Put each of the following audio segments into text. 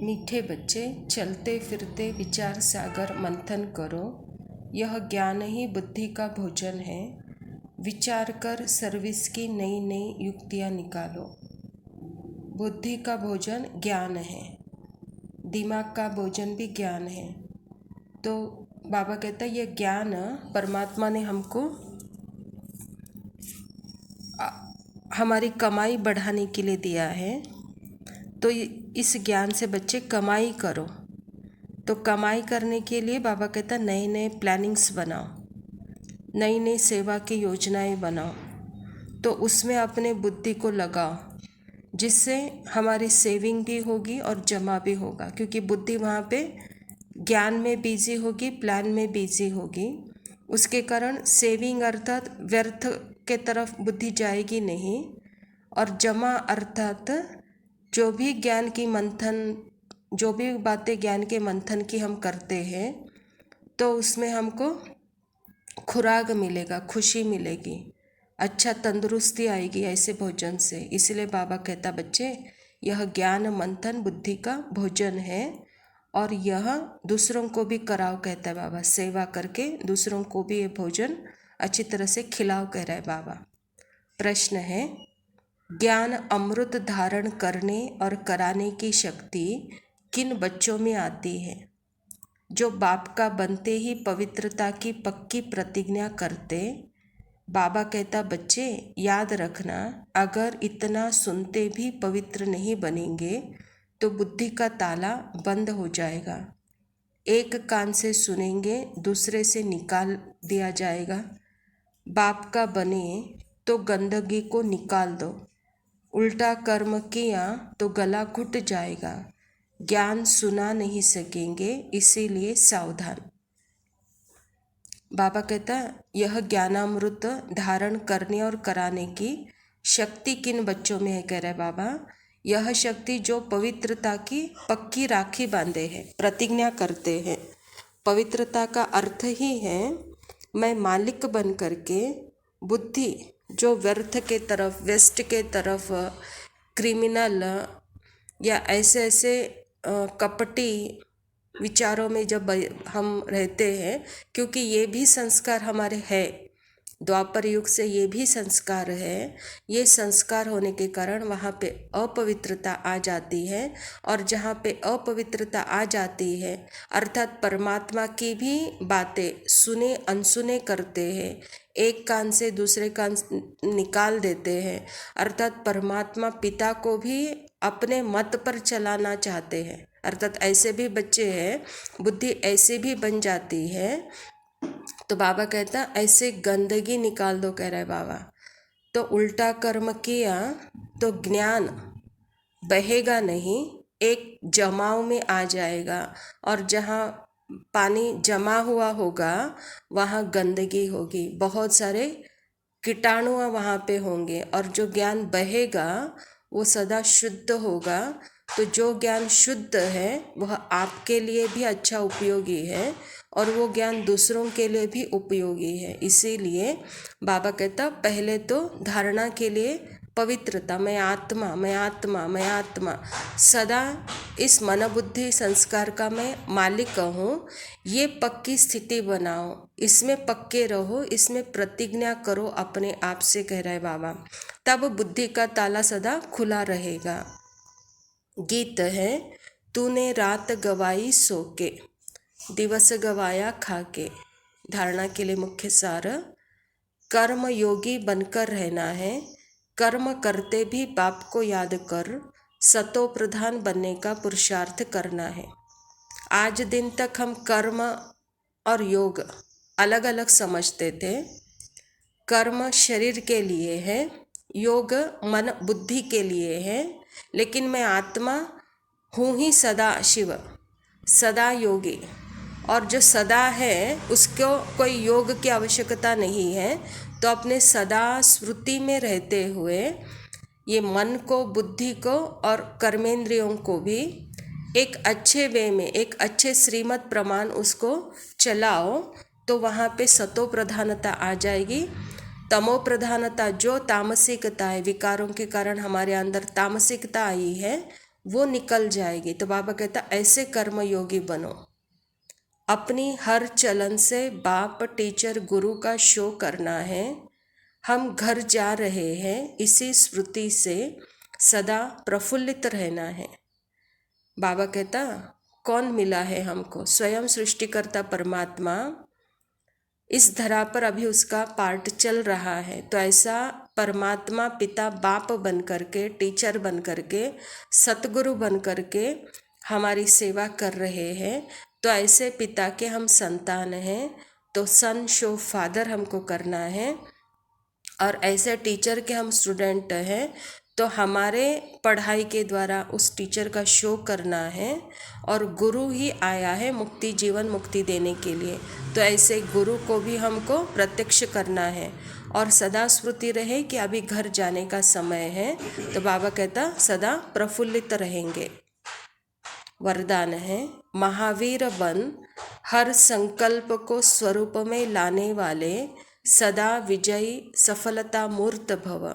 मीठे बच्चे, चलते फिरते विचार सागर मंथन करो। यह ज्ञान ही बुद्धि का भोजन है। विचार कर सर्विस की नई नई युक्तियाँ निकालो। बुद्धि का भोजन ज्ञान है, दिमाग का भोजन भी ज्ञान है। तो बाबा कहता है यह ज्ञान परमात्मा ने हमको हमारी कमाई बढ़ाने के लिए दिया है। तो इस ज्ञान से बच्चे कमाई करो। तो कमाई करने के लिए बाबा कहता नए नए प्लानिंग्स बनाओ, नई नई सेवा की योजनाएं बनाओ। तो उसमें अपने बुद्धि को लगाओ, जिससे हमारी सेविंग भी होगी और जमा भी होगा, क्योंकि बुद्धि वहाँ पे ज्ञान में बिजी होगी, प्लान में बिजी होगी। उसके कारण सेविंग अर्थात व्यर्थ के तरफ बुद्धि जाएगी नहीं, और जमा अर्थात जो भी ज्ञान की मंथन, जो भी बातें ज्ञान के मंथन की हम करते हैं, तो उसमें हमको खुराक मिलेगा, खुशी मिलेगी, अच्छा तंदुरुस्ती आएगी ऐसे भोजन से। इसलिए बाबा कहता बच्चे यह ज्ञान मंथन बुद्धि का भोजन है, और यह दूसरों को भी कराओ, कहता है बाबा। सेवा करके दूसरों को भी ये भोजन अच्छी तरह से खिलाओ, कह रहा है बाबा। प्रश्न है, ज्ञान अमृत धारण करने और कराने की शक्ति किन बच्चों में आती है? जो बाप का बनते ही पवित्रता की पक्की प्रतिज्ञा करते। बाबा कहता बच्चे याद रखना, अगर इतना सुनते भी पवित्र नहीं बनेंगे तो बुद्धि का ताला बंद हो जाएगा। एक कान से सुनेंगे, दूसरे से निकाल दिया जाएगा। बाप का बने तो गंदगी को निकाल दो, उल्टा कर्म किया तो गला घुट जाएगा। ज्ञान सुना नहीं सकेंगे, इसीलिए सावधान। बाबा कहता यह ज्ञानामृत धारण करने और कराने की शक्ति किन बच्चों में है, कह रहे बाबा। यह शक्ति जो पवित्रता की पक्की राखी बांधे हैं, प्रतिज्ञा करते हैं। पवित्रता का अर्थ ही है मैं मालिक बन करके बुद्धि जो व्यर्थ के तरफ, वेस्ट के तरफ, क्रिमिनल या ऐसे ऐसे कपटी विचारों में जब हम रहते हैं, क्योंकि ये भी संस्कार हमारे हैं, द्वापर युग से ये भी संस्कार है। ये संस्कार होने के कारण वहाँ पे अपवित्रता आ जाती है, और जहाँ पे अपवित्रता आ जाती है अर्थात परमात्मा की भी बातें सुने अनसुने करते हैं, एक कान से दूसरे कान निकाल देते हैं, अर्थात परमात्मा पिता को भी अपने मत पर चलाना चाहते हैं। अर्थात ऐसे भी बच्चे हैं, बुद्धि ऐसे भी बन जाती है। तो बाबा कहता ऐसे गंदगी निकाल दो, कह रहा है बाबा। तो उल्टा कर्म किया तो ज्ञान बहेगा नहीं, एक जमाव में आ जाएगा, और जहाँ पानी जमा हुआ होगा वहाँ गंदगी होगी, बहुत सारे कीटाणु वहाँ पे होंगे, और जो ज्ञान बहेगा वो सदा शुद्ध होगा। तो जो ज्ञान शुद्ध है वह आपके लिए भी अच्छा उपयोगी है, और वो ज्ञान दूसरों के लिए भी उपयोगी है। इसीलिए बाबा कहता पहले तो धारणा के लिए पवित्रता, मैं आत्मा मैं आत्मा मैं आत्मा, सदा इस मन बुद्धि संस्कार का मैं मालिक हूँ, ये पक्की स्थिति बनाओ, इसमें पक्के रहो, इसमें प्रतिज्ञा करो अपने आप से, कह रहा है बाबा। तब बुद्धि का ताला सदा खुला रहेगा। गीत है, तूने रात गवाई सो के, दिवस गवाया खा के। धारणा के लिए मुख्य सार, कर्म योगी बनकर रहना है, कर्म करते भी बाप को याद कर, सतो प्रधान बनने का पुरुषार्थ करना है। आज दिन तक हम कर्म और योग अलग अलग समझते थे। कर्म शरीर के लिए है, योग मन बुद्धि के लिए है, लेकिन मैं आत्मा हूँ ही सदा शिव, सदा योगी। और जो सदा है उसको कोई योग की आवश्यकता नहीं है। तो अपने सदा स्मृति में रहते हुए ये मन को, बुद्धि को और कर्मेंद्रियों को भी एक अच्छे वे में, एक अच्छे श्रीमत प्रमाण उसको चलाओ, तो वहाँ पे सतो प्रधानता आ जाएगी। तमो प्रधानता जो तामसिकता है, विकारों के कारण हमारे अंदर तामसिकता आई है, वो निकल जाएगी। तो बाबा कहता ऐसे कर्मयोगी बनो। अपनी हर चलन से बाप, टीचर, गुरु का शो करना है। हम घर जा रहे हैं, इसी स्मृति से सदा प्रफुल्लित रहना है। बाबा कहता कौन मिला है हमको? स्वयं सृष्टिकर्ता परमात्मा। इस धरा पर अभी उसका पार्ट चल रहा है। तो ऐसा परमात्मा पिता बाप बन करके, टीचर बन करके, सतगुरु बन करके हमारी सेवा कर रहे हैं। तो ऐसे पिता के हम संतान हैं, तो सन शो फादर हमको करना है। और ऐसे टीचर के हम स्टूडेंट हैं, तो हमारे पढ़ाई के द्वारा उस टीचर का शो करना है। और गुरु ही आया है मुक्ति, जीवन मुक्ति देने के लिए। तो ऐसे गुरु को भी हमको प्रत्यक्ष करना है। और सदा स्मृति रहे कि अभी घर जाने का समय है। तो बाबा कहता सदा प्रफुल्लित रहेंगे। वरदान है, महावीर बन हर संकल्प को स्वरूप में लाने वाले, सदा विजयी सफलता मूर्त भव।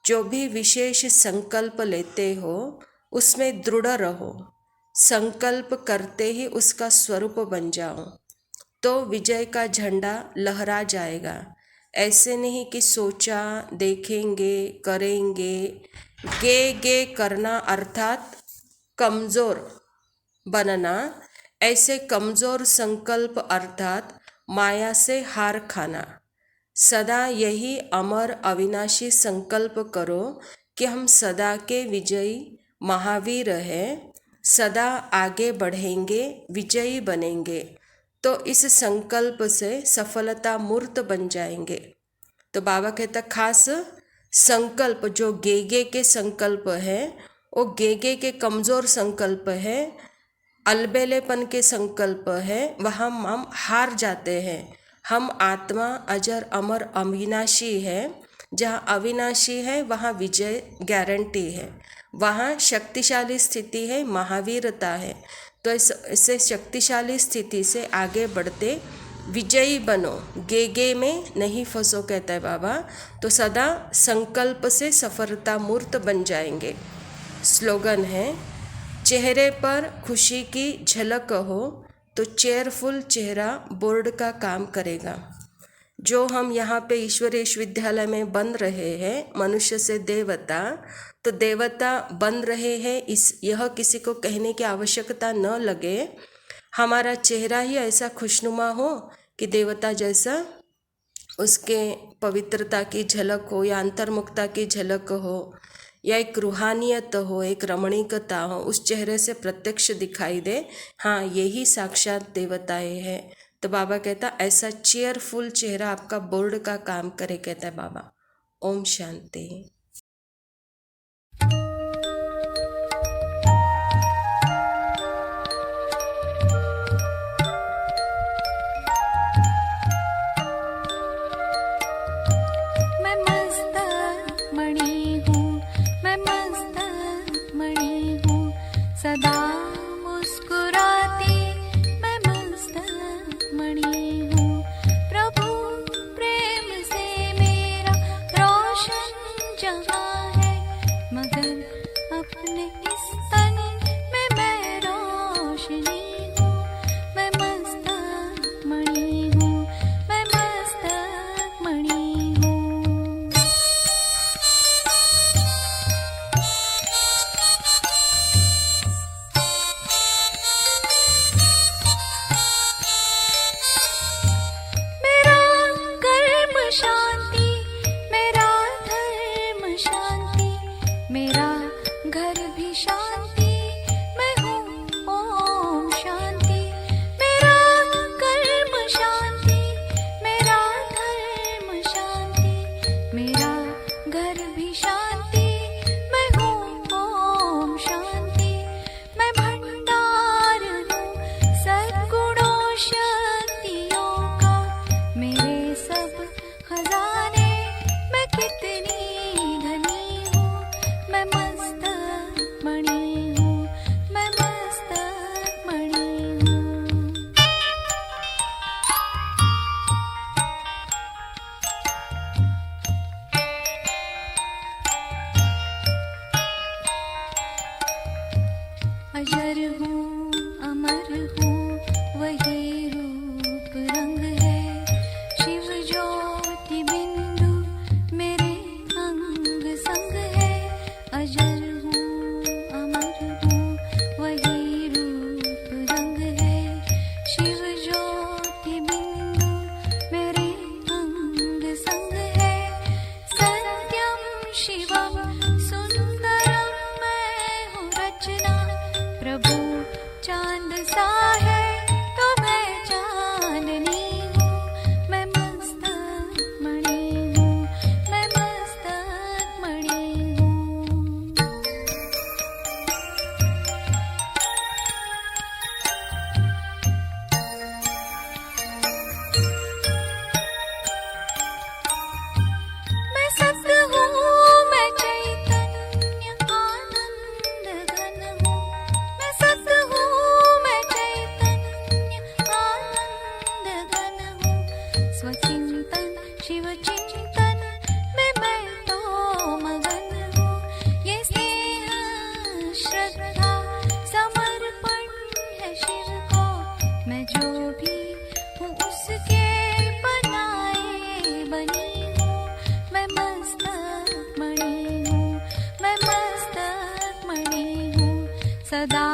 जो भी विशेष संकल्प लेते हो उसमें दृढ़ रहो। संकल्प करते ही उसका स्वरूप बन जाओ, तो विजय का झंडा लहरा जाएगा। ऐसे नहीं कि सोचा, देखेंगे, करेंगे। गे करना अर्थात कमज़ोर बनना। ऐसे कमज़ोर संकल्प अर्थात माया से हार खाना। सदा यही अमर अविनाशी संकल्प करो कि हम सदा के विजयी महावीर हैं। सदा आगे बढ़ेंगे, विजयी बनेंगे। तो इस संकल्प से सफलता मूर्त बन जाएंगे। तो बाबा कहता खास संकल्प जो गेगे के संकल्प है, वो गेगे के कमज़ोर संकल्प है, अलबेलेपन के संकल्प है, वहाँ हम हार जाते हैं। हम आत्मा अजर अमर अविनाशी है। जहाँ अविनाशी है वहाँ विजय गारंटी है, वहाँ शक्तिशाली स्थिति है, महावीरता है। तो इससे शक्तिशाली स्थिति से आगे बढ़ते विजयी बनो, गे में नहीं फंसो, कहता है बाबा। तो सदा संकल्प से सफलता मूर्त बन जाएंगे। स्लोगन है, चेहरे पर खुशी की झलक हो तो चेयरफुल चेहरा बोर्ड का काम करेगा। जो हम यहाँ पे ईश्वरीय विश्वविद्यालय में बन रहे हैं, मनुष्य से देवता, तो देवता बन रहे हैं, यह किसी को कहने की आवश्यकता न लगे। हमारा चेहरा ही ऐसा खुशनुमा हो कि देवता जैसा उसके पवित्रता की झलक हो, या अंतर्मुखता की झलक हो, या एक रूहानियत हो, एक रमणीकता हो, उस चेहरे से प्रत्यक्ष दिखाई दे, हाँ यही साक्षात देवताएं हैं। तो बाबा कहता ऐसा चेयरफुल चेहरा आपका बोर्ड का काम करे, कहता है बाबा। ओम शांति। सदा मुस्कुराती मैं मस्त मणि हूँ। प्रभु प्रेम से मेरा रोशन जहाँ है, मगर अपने इस तन में मैं रोशनी हूँ। मैं मस्त मणि हूँ, मैं मस्त मणि हूँ। शांति मेरा धर्म शांति, मेरा घर भी शांति, मैं हूँ ओम शांति। मेरा कर्म शांति, मेरा धर्म शांति, मेरा घर भी शांति, मैं हूँ ओम शांति। मैं भंडार हूँ सद्गुणों शक्तियों का, मेरे सब खजाने, मैं कितनी धनी हूँ, मैं मस्त मणि हूँ। अजर हूँ अमर हूँ वही रूप रंग है, शिव ज्योति बिंदु मेरे अंग संग है। अजर हूँ अमर हूँ वही रूप रंग है, शिव ज्योति बिंदु मेरे अंग संग है। सत्यम शिवम सुंदरम मैं हूँ रचना, प्रभु चांद सा है तो मैं चांदनी हूँ। मैं मस्तक मणि हूँ, मैं मस्तक मणि हूँ। मैं सत्य हूँ, मैं चैतन्य आनंद घन हूँ। मैं सत्य हूँ, मैं चैतन्य आनंद घन हूँ। स्वचिंतन शिव चिंतन में मैं तो मगन हूँ। ये स्नेह श्रद्धा समर्पण है शिव को, मैं जो भी हूँ उसके बनाए बनी हूँ। मैं मस्तक मणि हूँ, मैं मस्तक मणि हूँ, सदा